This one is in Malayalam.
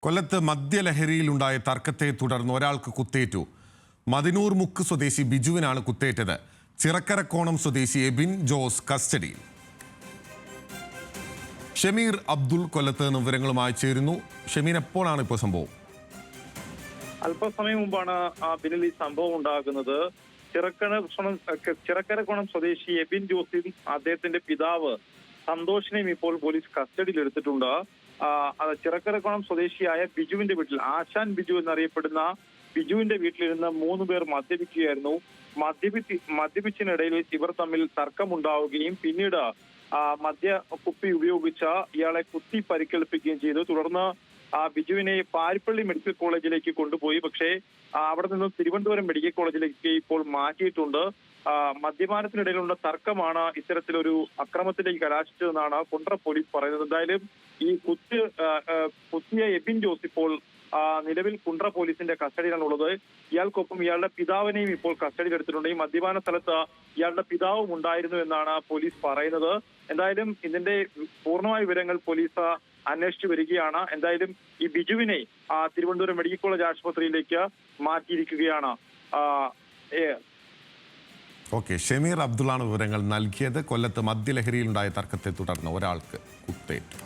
കൊല്ലത്ത് മദ്യലഹരിയിലുണ്ടായ തർക്കത്തെ തുടർന്ന് ഒരാൾക്ക് കുത്തേറ്റു. മതിനൂർ മുക്ക് സ്വദേശി ബിജുവിനാണ് കുത്തേറ്റത്. ചിറക്കരക്കോണം സ്വദേശി എബിൻ ജോസ് കസ്റ്റഡിയിൽ. ഷമീർ അബ്ദുൾ കൊല്ലത്ത് നിന്ന് വിവരങ്ങളുമായി ചേരുന്നു. ഷമീർ, എപ്പോഴാണ് ഇപ്പോൾ സംഭവം? അല്പസമയം മുമ്പാണ് ബിനിൽ ഈ സംഭവം ഉണ്ടാകുന്നത്. ചിറക്കരക്കോണം സ്വദേശി എബിൻ ജോസും അദ്ദേഹത്തിന്റെ പിതാവ് സന്തോഷിനെയും ഇപ്പോൾ പോലീസ് കസ്റ്റഡിയിൽ എടുത്തിട്ടുണ്ട്. ചിറക്കരക്കോണം സ്വദേശിയായ ബിജുവിന്റെ വീട്ടിൽ, ആശാൻ ബിജു എന്നറിയപ്പെടുന്ന ബിജുവിന്റെ വീട്ടിലിരുന്ന് 3 പേർ മദ്യപിക്കുകയായിരുന്നു. മദ്യപിച്ചിനിടയിൽ ഇവർ തമ്മിൽ തർക്കമുണ്ടാവുകയും പിന്നീട് മദ്യ കുപ്പി ഉപയോഗിച്ച ഇയാളെ കുത്തി പരിക്കേൽപ്പിക്കുകയും ചെയ്തു. തുടർന്ന് ബിജുവിനെ പാരിപ്പള്ളി മെഡിക്കൽ കോളേജിലേക്ക് കൊണ്ടുപോയി. പക്ഷേ അവിടെ നിന്ന് തിരുവനന്തപുരം മെഡിക്കൽ കോളേജിലേക്ക് ഇപ്പോൾ മാറ്റിയിട്ടുണ്ട്. മദ്യപാനത്തിനിടയിലുള്ള തർക്കമാണ് ഇത്തരത്തിലൊരു അക്രമത്തിലേക്ക് കലാശിച്ചതെന്നാണ് കുണ്ട്ര പോലീസ് പറയുന്നത്. എന്തായാലും ഈ കുത്തിയ എബിൻ ജോസ് ഇപ്പോൾ നിലവിൽ കുണ്ട്ര പോലീസിന്റെ കസ്റ്റഡിയിലാണുള്ളത്. ഇയാൾക്കൊപ്പം ഇയാളുടെ പിതാവിനെയും ഇപ്പോൾ കസ്റ്റഡിയിലെടുത്തിട്ടുണ്ട്. ഈ മദ്യപാന സ്ഥലത്ത് ഇയാളുടെ പിതാവും ഉണ്ടായിരുന്നു എന്നാണ് പോലീസ് പറയുന്നത്. എന്തായാലും ഇതിന്റെ പൂർണ്ണമായ വിവരങ്ങൾ പോലീസ് അന്വേഷിച്ചു വരികയാണ്. എന്തായാലും ഈ ബിജുവിനെ തിരുവനന്തപുരം മെഡിക്കൽ കോളേജ് ആശുപത്രിയിലേക്ക് മാറ്റിയിരിക്കുകയാണ്. ഓക്കെ, ഷമീർ അബ്ദുള്ളാണ് വിവരങ്ങൾ നൽകിയത്. കൊല്ലത്ത് മദ്യലഹരിയിലുണ്ടായ തർക്കത്തെ തുടർന്ന് ഒരാൾക്ക് കുത്തേറ്റു.